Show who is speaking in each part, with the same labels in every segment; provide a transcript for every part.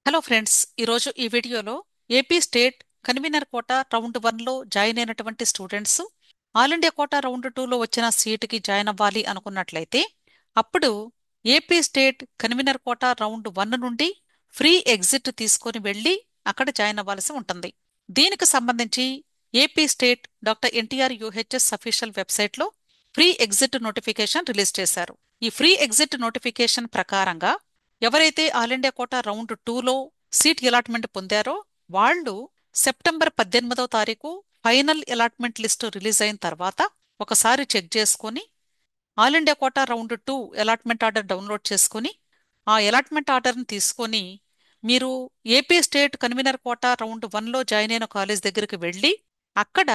Speaker 1: Hello friends, ఈరోజు ఈ వీడియోలో AP state convener quota round 1లో జాయిన్ అయినటువంటి students all India quota round 2లో వచ్చిన సీటుకి జాయిన్ అవ్వాలి అనుకున్నట్లయితే అప్పుడు AP state convener quota round 1 నుండి ఫ్రీ ఎగ్జిట్ తీసుకొని వెళ్ళి అక్కడ జాయిన్ అవ్వాల్సి ఉంటుంది. దీనికి సంబంధించి AP state doctor NTR UHS official వెబ్సైట్లో ఫ్రీ ఎగ్జిట్ నోటిఫికేషన్ రిలీజ్ చేశారు. ఈ ఫ్రీ ఎగ్జిట్ నోటిఫికేషన్ ప్రకారంగా ఎవరైతే ఆల్ ఇండియా కోటా రౌండ్ 2లో సీట్ అలాట్మెంట్ పొందారో వాళ్ళు సెప్టెంబర్ 18వ తారీఖు ఫైనల్ అలాట్మెంట్ లిస్టు రిలీజ్ అయిన తర్వాత ఒకసారి చెక్ చేసుకుని all India quota round 2 allotment order download చేసుకుని ఆ అలాట్మెంట్ ఆర్డర్ని తీసుకొని మీరు AP state convener quota round 1లో జాయిన్ అయిన కాలేజ్ దగ్గరికి వెళ్ళి అక్కడ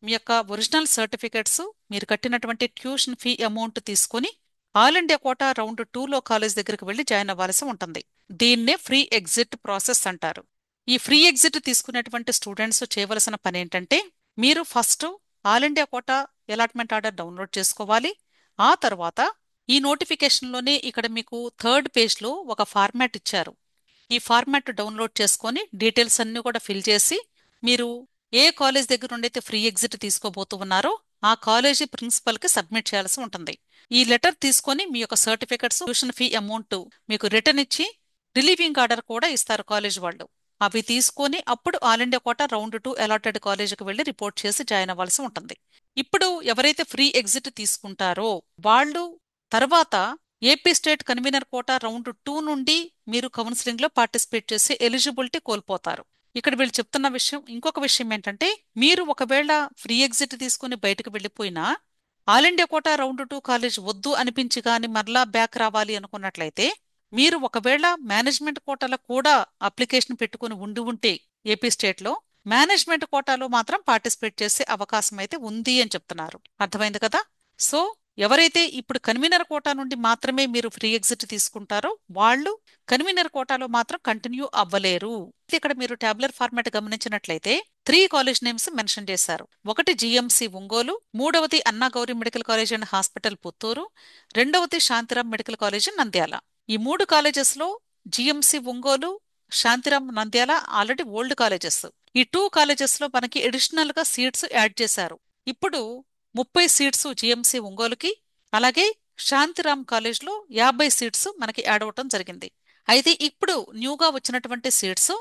Speaker 1: మీ యొక్క ఒరిజినల్ సర్టిఫికెట్స్, మీరు కట్టినటువంటి ట్యూషన్ ఫీ అమౌంట్ తీసుకుని ఆల్ ఇండియా కోటా రౌండ్ 2లో కాలేజ్ దగ్గరికి వెళ్ళి జాయిన్ అవ్వాల్సి ఉంటుంది. దీన్నే ఫ్రీ ఎగ్జిట్ ప్రాసెస్ అంటారు. ఈ ఫ్రీ ఎగ్జిట్ తీసుకునేటువంటి స్టూడెంట్స్ చేయవలసిన పని ఏంటంటే, మీరు first all India quota allotment order download చేసుకోవాలి. ఆ తర్వాత ఈ నోటిఫికేషన్లోనే ఇక్కడ మీకు థర్డ్ పేజ్లో ఒక ఫార్మాట్ ఇచ్చారు. ఈ ఫార్మాట్ డౌన్లోడ్ చేసుకొని డీటెయిల్స్ అన్ని కూడా ఫిల్ చేసి మీరు ఏ కాలేజ్ దగ్గర నుండి అయితే ఫ్రీ ఎగ్జిట్ తీసుకోబోతూ ఉన్నారో ఆ కాలేజీ ప్రిన్సిపల్కి సబ్మిట్ చేయాల్సి ఉంటుంది. ఈ లెటర్ తీసుకొని మీ యొక్క సర్టిఫికెట్స్, ట్యూషన్ ఫీ అమౌంట్ మీకు రిటర్న్ ఇచ్చి రిలీవింగ్ ఆర్డర్ కూడా ఇస్తారు కాలేజ్ వాళ్ళు. అవి తీసుకొని అప్పుడు all India quota round 2 allotted కాలేజీకి వెళ్ళి రిపోర్ట్ చేసి జాయిన్ అవ్వాల్సి ఉంటుంది. ఇప్పుడు ఎవరైతే ఫ్రీ ఎగ్జిట్ తీసుకుంటారో వాళ్ళు తర్వాత AP state convener quota round 2 నుండి మీరు కౌన్సిలింగ్ లో పార్టిసిపేట్ చేసి ఎలిజిబిలిటీ కోల్పోతారు. ఇక్కడ వీళ్ళు చెప్తున్న విషయం, ఇంకొక విషయం ఏంటంటే, మీరు ఒకవేళ ఫ్రీ ఎగ్జిట్ తీసుకుని బయటకు వెళ్ళిపోయినా all India quota round 2 college వద్దు అనిపించి గాని మరలా బ్యాక్ రావాలి అనుకున్నట్లయితే మీరు ఒకవేళ మేనేజ్మెంట్ కోటాలో కూడా అప్లికేషన్ పెట్టుకుని ఉండి ఉంటే ఏపీ స్టేట్ లో మేనేజ్మెంట్ కోటాలో మాత్రం పార్టిసిపేట్ చేసే అవకాశం అయితే ఉంది అని చెప్తున్నారు. అర్థమైంది కదా? సో ఎవరైతే ఇప్పుడు కన్వీనర్ కోటా నుండి మాత్రమే మీరు ఫ్రీ ఎగ్జిట్ తీసుకుంటారో వాళ్ళు కన్వీనర్ కోటాలో మాత్రం కంటిన్యూ అవ్వలేరు. ఇక్కడ మీరు టాబ్లర్ ఫార్మాట్ గమనించినట్లయితే 3 కాలేజ్ నేమ్స్ మెన్షన్ చేశారు. ఒకటి జిఎంసి ఒంగోలు, మూడవది అన్నా Gowri medical college and hospital Puttur, రెండవది శాంతిరామ్ మెడికల్ కాలేజ్ నంద్యాల. ఈ 3 కాలేజెస్ లో GMC Ongole, Shantiram, Nandyal already old colleges. ఈ 2 కాలేజెస్ లో మనకి అడిషనల్ గా సీట్స్ యాడ్ చేశారు. ఇప్పుడు 30 సీట్స్ జిఎంసి ఒంగోలుకి, అలాగే శాంతిరామ్ కాలేజ్లో 50 సీట్స్ మనకి యాడ్ అవటం జరిగింది. అయితే ఇప్పుడు న్యూగా వచ్చినటువంటి సీట్స్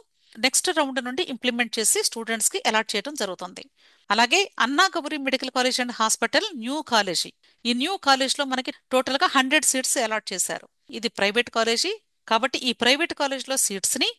Speaker 1: నెక్స్ట్ రౌండ్ నుండి ఇంప్లిమెంట్ చేసి స్టూడెంట్స్ కి అలాట్ చేయడం జరుగుతుంది. అలాగే అన్నా Gowri medical college and hospital new college. ఈ న్యూ కాలేజ్ లో మనకి టోటల్ గా 100 సీట్స్ అలాట్ చేశారు. ఇది ప్రైవేట్ కాలేజీ కాబట్టి ఈ ప్రైవేట్ కాలేజ్ లో సీట్స్ ని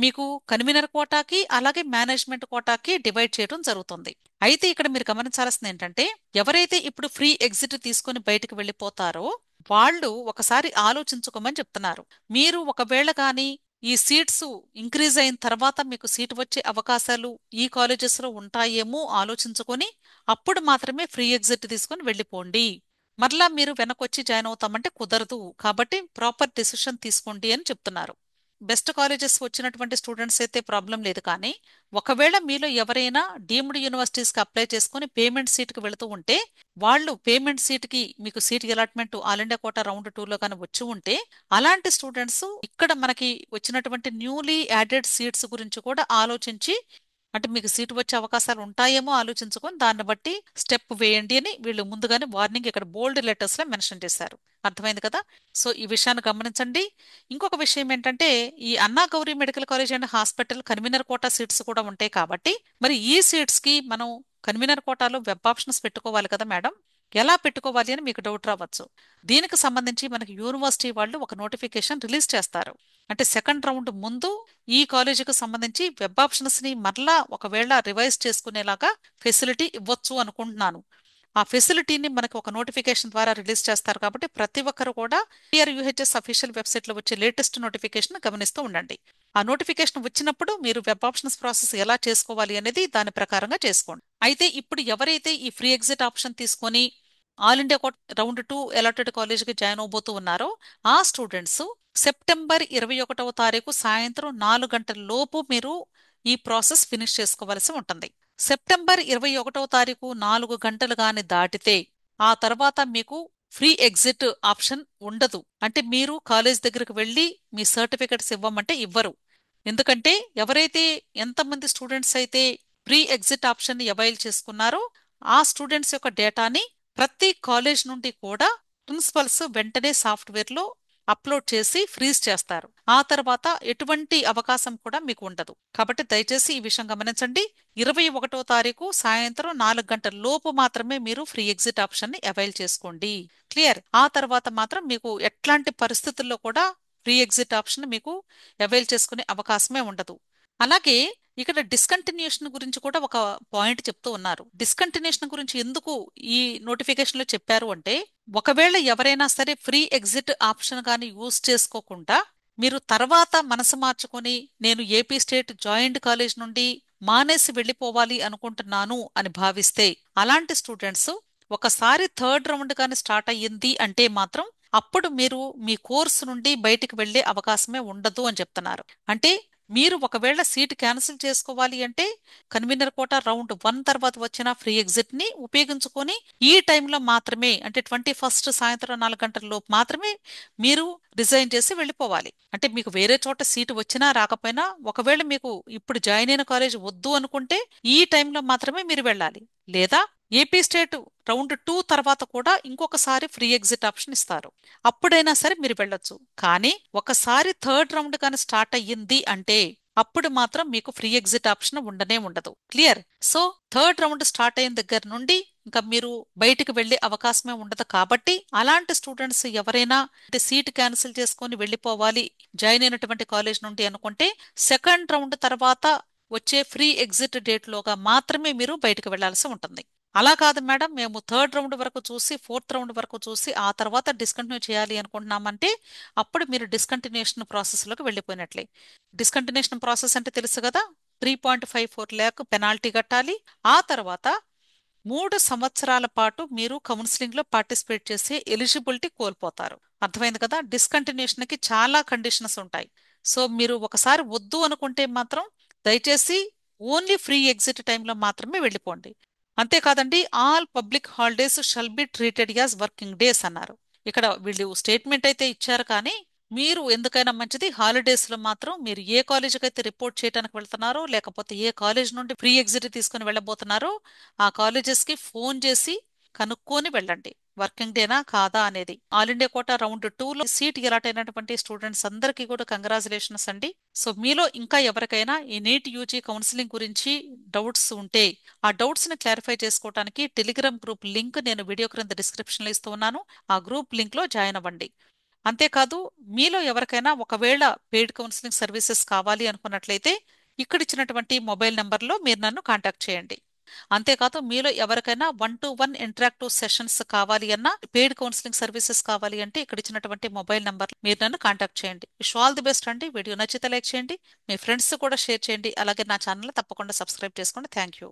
Speaker 1: మీకు కన్వీనర్ కోటాకి అలాగే మేనేజ్మెంట్ కోటాకి డివైడ్ చేయడం జరుగుతుంది. అయితే ఇక్కడ మీరు గమనించాల్సింది ఏంటంటే, ఎవరైతే ఇప్పుడు ఫ్రీ ఎగ్జిట్ తీసుకొని బయటకు వెళ్ళిపోతారో వాళ్ళు ఒకసారి ఆలోచించుకోమని చెప్తున్నారు. మీరు ఒకవేళ కానీ ఈ సీట్స్ ఇంక్రీజ్ అయిన తర్వాత మీకు సీట్ వచ్చే అవకాశాలు ఈ కాలేజెస్ లో ఉంటాయేమో ఆలోచించుకొని అప్పుడు మాత్రమే ఫ్రీ ఎగ్జిట్ తీసుకొని వెళ్ళిపోండి. మరలా మీరు వెనకొచ్చి జాయిన్ అవుతామంటే కుదరదు. కాబట్టి ప్రాపర్ డెసిషన్ తీసుకోండి అని చెప్తున్నారు. బెస్ట్ కాలేజెస్ వచ్చినటువంటి స్టూడెంట్స్ అయితే ప్రాబ్లం లేదు, కానీ ఒకవేళ మీలో ఎవరైనా డీమ్డ్ యూనివర్సిటీస్కి అప్లై చేసుకుని పేమెంట్ సీట్కి వెళుతూ ఉంటే వాళ్ళు పేమెంట్ సీట్కి మీకు seat allotment all India quota round 2లో కానీ వచ్చి ఉంటే అలాంటి స్టూడెంట్స్ ఇక్కడ మనకి వచ్చినటువంటి న్యూలీ యాడెడ్ సీట్స్ గురించి కూడా ఆలోచించి, అంటే మీకు సీటు వచ్చే అవకాశాలు ఉంటాయేమో ఆలోచించుకొని దాన్ని బట్టి స్టెప్ వేయండి అని వీళ్ళు ముందుగానే వార్నింగ్ ఇక్కడ బోల్డ్ లెటర్స్ లో మెన్షన్ చేశారు. అర్థమైంది కదా? సో ఈ విషయాన్ని గమనించండి. ఇంకొక విషయం ఏంటంటే, ఈ Anna Gowri medical college and hospital convenor quota seats కూడా ఉంటాయి కాబట్టి మరి ఈ సీట్స్ కి మనం కన్వీనర్ కోటాలో వెబ్ ఆప్షన్స్ పెట్టుకోవాలి కదా మేడం, ఎలా పెట్టుకోవాలి అని మీకు డౌట్ రావచ్చు. దీనికి సంబంధించి మనకి యూనివర్సిటీ వాళ్ళు ఒక నోటిఫికేషన్ రిలీజ్ చేస్తారు. అంటే సెకండ్ రౌండ్ ముందు ఈ కాలేజీకి సంబంధించి వెబ్ ఆప్షన్స్ ని మరలా ఒకవేళ రివైజ్ చేసుకునేలాగా ఫెసిలిటీ ఇవ్వచ్చు అనుకుంటున్నాను. ఆ ఫెసిలిటీని మనకి ఒక నోటిఫికేషన్ ద్వారా రిలీజ్ చేస్తారు కాబట్టి ప్రతి ఒక్కరు కూడా యూహెచ్ఎస్ అఫీషియల్ వెబ్సైట్ లో వచ్చే లేటెస్ట్ నోటిఫికేషన్ గమనిస్తూ ఉండండి. ఆ నోటిఫికేషన్ వచ్చినప్పుడు మీరు వెబ్ ఆప్షన్స్ ప్రాసెస్ ఎలా చేసుకోవాలి అనేది దాని ప్రకారంగా చేసుకోండి. అయితే ఇప్పుడు ఎవరైతే ఈ ఫ్రీ ఎగ్జిట్ ఆప్షన్ తీసుకొని ఆల్ ఇండియా రౌండ్ 2 అలాటెడ్ కాలేజీకి జాయిన్ అవబోతూ ఉన్నారో ఆ స్టూడెంట్స్ సెప్టెంబర్ 21వ తారీఖు సాయంత్రం 4 గంటల లోపు మీరు ఈ ప్రాసెస్ ఫినిష్ చేసుకోవాల్సి ఉంటుంది. సెప్టెంబర్ 21వ తారీఖు 4 గంటలు గాని దాటితే ఆ తర్వాత మీకు ఫ్రీ ఎగ్జిట్ ఆప్షన్ ఉండదు. అంటే మీరు కాలేజ్ దగ్గరకు వెళ్ళి మీ సర్టిఫికెట్స్ ఇవ్వమంటే ఇవ్వరు. ఎందుకంటే ఎవరైతే ఎంతమంది స్టూడెంట్స్ అయితే ప్రీ ఎగ్జిట్ ఆప్షన్ ని అవైల్ చేసుకున్నారో ఆ స్టూడెంట్స్ యొక్క డేటాని ప్రతి కాలేజ్ నుండి కూడా ప్రిన్సిపల్స్ వెంటనే సాఫ్ట్వేర్ లో అప్లోడ్ చేసి ఫ్రీజ్ చేస్తారు. ఆ తర్వాత ఎటువంటి అవకాశం కూడా మీకు ఉండదు. కాబట్టి దయచేసి ఈ విషయం గమనించండి. 21వ తారీఖు సాయంత్రం 4 గంటల లోపు మాత్రమే మీరు ఫ్రీ ఎగ్జిట్ ఆప్షన్ ని అవైల్ చేసుకోండి. క్లియర్. ఆ తర్వాత మాత్రం మీకు ఎట్లాంటి పరిస్థితుల్లో కూడా ఫ్రీ ఎగ్జిట్ ఆప్షన్ మీకు అవైల్ చేసుకునే అవకాశమే ఉండదు. అలాగే ఇక్కడ డిస్కంటిన్యూషన్ గురించి కూడా ఒక పాయింట్ చెప్తూ ఉన్నారు. డిస్కంటిన్యూషన్ గురించి ఎందుకు ఈ నోటిఫికేషన్ లో చెప్పారు అంటే, ఒకవేళ ఎవరైనా సరే ఫ్రీ ఎగ్జిట్ ఆప్షన్ గాని యూజ్ చేసుకోకుండా మీరు తర్వాత మనసు మార్చుకొని నేను ఏపీ స్టేట్ జాయింట్ కాలేజ్ నుండి మానేసి వెళ్ళిపోవాలి అనుకుంటున్నాను అని భావిస్తే, అలాంటి స్టూడెంట్స్ ఒకసారి థర్డ్ రౌండ్ గాని స్టార్ట్ అయ్యింది అంటే మాత్రం అప్పుడు మీరు మీ కోర్సు నుండి బయటికి వెళ్లే అవకాశమే ఉండదు అని చెప్తున్నారు. అంటే మీరు ఒకవేళ సీట్ క్యాన్సిల్ చేసుకోవాలి అంటే కన్వీనర్ కోటా రౌండ్ 1 తర్వాత వచ్చిన ఫ్రీ ఎగ్జిట్ ని ఉపయోగించుకొని ఈ టైంలో మాత్రమే, అంటే 21st సాయంత్రం 4 గంటల లోపు మాత్రమే మీరు రిజైన్ చేసి వెళ్ళిపోవాలి. అంటే మీకు వేరే చోట సీటు వచ్చినా రాకపోయినా ఒకవేళ మీకు ఇప్పుడు జాయిన్ అయిన కాలేజ్ వద్దు అనుకుంటే ఈ టైంలో మాత్రమే మీరు వెళ్ళాలి. లేదా ఏపీ స్టేట్ రౌండ్ 2 తర్వాత కూడా ఇంకొకసారి ఫ్రీ ఎగ్జిట్ ఆప్షన్ ఇస్తారు. అప్పుడైనా సరే మీరు వెళ్ళొచ్చు. కానీ ఒకసారి థర్డ్ రౌండ్ కానీ స్టార్ట్ అయ్యింది అంటే అప్పుడు మాత్రం మీకు ఫ్రీ ఎగ్జిట్ ఆప్షన్ ఉండనే ఉండదు. Clear. So third round start అయిన దగ్గర నుండి ఇంకా మీరు బయటికి వెళ్లే అవకాశమే ఉండదు. కాబట్టి అలాంటి స్టూడెంట్స్ ఎవరైనా సీట్ క్యాన్సిల్ చేసుకొని వెళ్ళిపోవాలి జాయిన్ అయినటువంటి కాలేజ్ నుండి అనుకుంటే సెకండ్ రౌండ్ తర్వాత వచ్చే ఫ్రీ ఎగ్జిట్ డేట్ లోగా మాత్రమే మీరు బయటకు వెళ్లాల్సి ఉంటుంది. అలా కాదు మేడం, మేము థర్డ్ రౌండ్ వరకు చూసి ఫోర్త్ రౌండ్ వరకు చూసి ఆ తర్వాత డిస్కంటిన్యూ చేయాలి అనుకుంటున్నామంటే అప్పుడు మీరు డిస్కంటిన్యూషన్ ప్రాసెస్లోకి వెళ్ళిపోయినట్లే. డిస్కంటిన్యూషన్ ప్రాసెస్ అంటే తెలుసు కదా, 3.54 lakh పెనాల్టీ కట్టాలి. ఆ తర్వాత 3 సంవత్సరాల పాటు మీరు కౌన్సిలింగ్ లో పార్టిసిపేట్ చేసే ఎలిజిబిలిటీ కోల్పోతారు. అర్థమైంది కదా. డిస్కంటిన్యూషన్ కి చాలా కండిషన్స్ ఉంటాయి. సో మీరు ఒకసారి వద్దు అనుకుంటే మాత్రం దయచేసి ఓన్లీ ఫ్రీ ఎగ్జిట్ టైంలో మాత్రమే వెళ్ళిపోండి. అంతేకాదండి, all public holidays shall be treated as working days అన్నారు. ఇక్కడ వీళ్ళు స్టేట్మెంట్ అయితే ఇచ్చారు కానీ మీరు ఎందుకైనా మంచిది హాలిడేస్ లో మాత్రం మీరు ఏ కాలేజీకి అయితే రిపోర్ట్ చేయడానికి వెళ్తున్నారో లేకపోతే ఏ కాలేజ్ నుండి ఫ్రీ ఎగ్జిట్ తీసుకుని వెళ్ళబోతున్నారో ఆ కాలేజెస్ కి ఫోన్ చేసి కనుక్కొని వెళ్ళండి వర్కింగ్ డేనా కాదా అనేది. ఆల్ ఇండియా కోటా రౌండ్ 2 లో సీట్ అలాట్ అయినటువంటి స్టూడెంట్స్ అందరికీ కూడా కంగ్రాచులేషన్స్ అండి. సో మీలో ఇంకా ఎవరికైనా ఈ నీట్ యూజీ కౌన్సిలింగ్ గురించి డౌట్స్ ఉంటే ఆ డౌట్స్ ని క్లారిఫై చేసుకోవడానికి టెలిగ్రామ్ గ్రూప్ లింక్ నేను వీడియో క్రింద డిస్క్రిప్షన్ లో ఇస్తూ ఉన్నాను. ఆ గ్రూప్ లింక్ లో జాయిన్ అవ్వండి. అంతేకాదు, మీలో ఎవరికైనా ఒకవేళ పెయిడ్ కౌన్సిలింగ్ సర్వీసెస్ కావాలి అనుకున్నట్లయితే ఇక్కడ ఇచ్చినటువంటి మొబైల్ నెంబర్లో మీరు నన్ను కాంటాక్ట్ చేయండి. అంతేకాదు, మీలో ఎవరికైనా 1-to-1 ఇంటరాక్టివ్ సెషన్స్ కావాలి అన్నా పెయిడ్ కౌన్సిలింగ్ సర్వీసెస్ కావాలి అంటే ఇక్కడ ఇచ్చినటువంటి మొబైల్ నెంబర్ మీరు నన్ను కాంటాక్ట్ చేయండి. విష్ ఆల్ ది బెస్ట్ అండి. వీడియో నచ్చితే లైక్ చేయండి, మీ ఫ్రెండ్స్ కూడా షేర్ చేయండి. అలాగే నా ఛానల్ తప్పకుండా సబ్స్క్రైబ్ చేసుకోండి. Thank you.